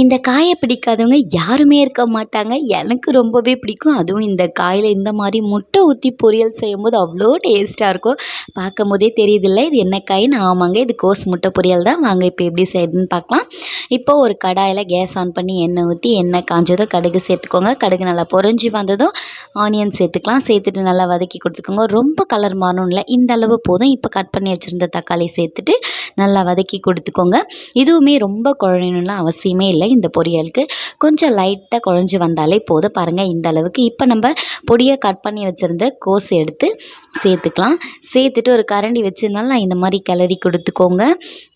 இந்த காய பிடிக்காதவங்க யாருமே இருக்க மாட்டாங்க. எனக்கு ரொம்பவே பிடிக்கும். அதுவும் இந்த காயில இந்த மாரி முட்டை ஊத்தி பொரியல் செய்யும்போது அவ்வளோ டேஸ்ட்டா இருக்கும். பார்க்கும்போதே தெரியுதுல்ல இது என்ன காய்ன்னு. ஆமாங்க, இது கோஸ் முட்டை பொரியல் தான். வாங்க இப்போ எப்படி செய்யுதுன்னு பார்க்கலாம். இப்போ ஒரு கடாயில கேஸ் ஆன் பண்ணி எண்ணெய் ஊத்தி, எண்ணெய் காஞ்சதும் கடுகு சேர்த்துக்கோங்க. கடுகு நல்லா பொரிஞ்சு வந்ததும் ஆனியன் சேர்த்துக்கலாம். சேர்த்துட்டு நல்லா வதக்கி கொடுத்துக்கோங்க. ரொம்ப கலர் மாறணும் இல்லை, இந்த அளவு போதும். இப்போ கட் பண்ணி வச்சுருந்த தக்காளி சேர்த்துட்டு நல்லா வதக்கி கொடுத்துக்கோங்க. இதுவுமே ரொம்ப குழையணும்லாம் அவசியமே இல்லை. இந்த பொரியலுக்கு கொஞ்சம் லைட்டாக குழஞ்சி வந்தாலே போதும். பாருங்கள் இந்த அளவுக்கு. இப்போ நம்ம பொடியை கட் பண்ணி வச்சுருந்த கோஸ் எடுத்து சேர்த்துக்கலாம். சேர்த்துட்டு ஒரு கரண்டி வச்சு நல்லா இந்த மாதிரி கிளறி கொடுத்துக்கோங்க.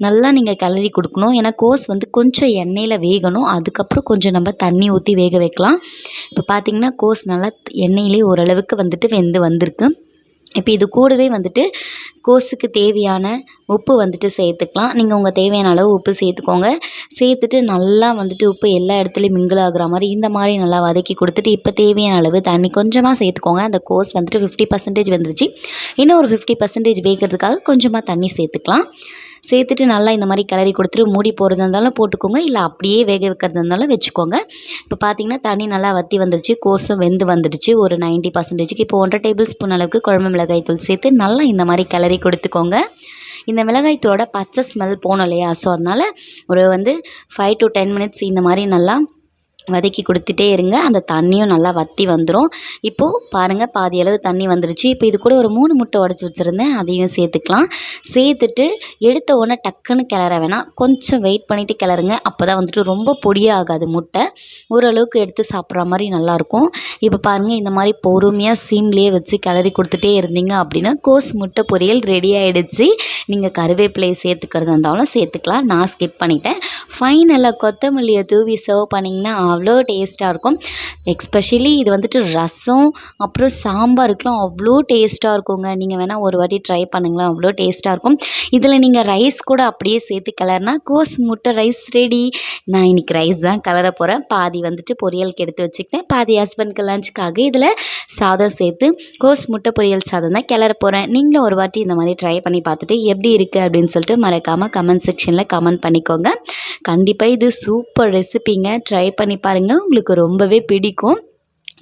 நல்லா நீங்கள் கிளறி கொடுக்கணும். ஏன்னா கோஸ் வந்து கொஞ்சம் எண்ணெயில் வேகணும். அதுக்கப்புறம் கொஞ்சம் நம்ம தண்ணி ஊற்றி வேக வைக்கலாம். இப்போ பார்த்திங்கன்னா கோஸ் நல்லா எண்ணெயிலே ஓரளவுக்கு வந்துட்டு வெந்து வந்திருக்கு. இப்போ இது கூடவே வந்துட்டு கோஸுக்கு தேவையான உப்பு வந்துட்டு சேர்த்துக்கலாம். நீங்கள் உங்கள் தேவையான அளவு உப்பு சேர்த்துக்கோங்க. சேர்த்துட்டு நல்லா வந்துட்டு உப்பு எல்லா இடத்துலையும் மிங்கிள் ஆகுற மாதிரி இந்த மாதிரி நல்லா வதக்கி கொடுத்துட்டு, இப்போ தேவையான அளவு தண்ணி கொஞ்சமாக சேர்த்துக்கோங்க. அந்த கோஸ் வந்துட்டு 50% வந்துருச்சு. இன்னும் ஒரு 50% வேகிறதுக்காக கொஞ்சமாக தண்ணி சேர்த்துக்கலாம். சேர்த்துட்டு நல்லா இந்த மாதிரி கிளறி கொடுத்துட்டு மூடி போடுறதா இருந்தாலும் போட்டுக்கோங்க, இல்லை அப்படியே வேக வைக்கிறதா இருந்தாலும் வச்சுக்கோங்க. இப்போ பார்த்தீங்கன்னா தண்ணி நல்லா வற்றி வந்துருச்சு. கோஸும் வெந்து வந்துடுச்சு ஒரு 90%க்கு. இப்போ 1.5 டேபிள் ஸ்பூன் அளவுக்கு குழம்பு மிளகாய் தூள் சேர்த்து நல்லா இந்த மாதிரி கிளறி கொடுத்துக்கோங்க. இந்த மிளகாய் தூளோட பச்சை ஸ்மெல் போகணும் இல்லையா, ஸோ அதனால் ஒரு 5 to 10 மினிட்ஸ் இந்த மாதிரி நல்லா வதக்கி கொடுத்துட்டே இருங்க. அந்த தண்ணியும் நல்லா வற்றி வந்துடும். இப்போது பாருங்கள் பாதி அளவு தண்ணி வந்துருச்சு. இப்போ இது கூட ஒரு 3 முட்டை உடச்சி வச்சுருந்தேன், அதையும் சேர்த்துக்கலாம். சேர்த்துட்டு எடுத்த உடனே டக்குன்னு கிளற வேணாம், கொஞ்சம் வெயிட் பண்ணிவிட்டு கிளறுங்க. அப்போ தான் வந்துட்டு ரொம்ப பொடியாகாது முட்டை, ஓரளவுக்கு எடுத்து சாப்பிட்ற மாதிரி நல்லாயிருக்கும். இப்போ பாருங்கள் இந்த மாதிரி பொறுமையாக சிம்லேயே வச்சு கிளறி கொடுத்துட்டே இருந்தீங்க அப்படின்னா கோஸ் முட்டை பொரியல் ரெடி ஆகிடுச்சு. நீங்கள் கருவேப்பிலையை சேர்த்துக்கிறதா இருந்தாலும் சேர்த்துக்கலாம், நான் ஸ்கிப் பண்ணிட்டேன். ஃபைனலாக கொத்தமல்லியை தூவி சர்வ் பண்ணிங்கன்னா அவ்வளோ டேஸ்ட்டாக இருக்கும். எஸ்பெஷலி இது வந்துட்டு ரசம் அப்புறம் சாம்பாருக்குலாம் அவ்வளோ டேஸ்ட்டாக இருக்குங்க. நீங்கள் வேணால் ஒரு வாட்டி ட்ரை பண்ணுங்களேன், அவ்வளோ டேஸ்ட்டாக இருக்கும். இதில் நீங்கள் ரைஸ் கூட அப்படியே சேர்த்து கிளறுனா கோஸ் முட்டை ரைஸ் ரெடி. நான் இன்றைக்கி ரைஸ் தான் கிளற போகிறேன். பாதி வந்துட்டு பொரியலுக்கு எடுத்து வச்சுக்கிட்டேன், பாதி ஹஸ்பண்ட்க்கு லஞ்சுக்காக இதில் சாதம் சேர்த்து கோஸ் முட்டை பொரியல் சாதம் தான் கிளற போகிறேன். நீங்களும் ஒரு வாட்டி இந்த மாதிரி ட்ரை பண்ணி பார்த்துட்டு எப்படி இருக்குது அப்படின்னு சொல்லிட்டு மறக்காமல் கமெண்ட் செக்ஷனில் கமெண்ட் பண்ணிக்கோங்க. கண்டிப்பாக இது சூப்பர் ரெசிபிங்க, ட்ரை பண்ணி பாருங்கள், உங்களுக்கு ரொம்பவே பிடிக்கும்.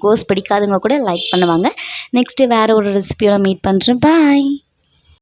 கோஸ் பிடிக்காதவங்க கூட லைக் பண்ணுவாங்க. நெக்ஸ்ட்டு வேறு ஒரு ரெசிபியோட மீட் பண்ணுறேன். பாய்.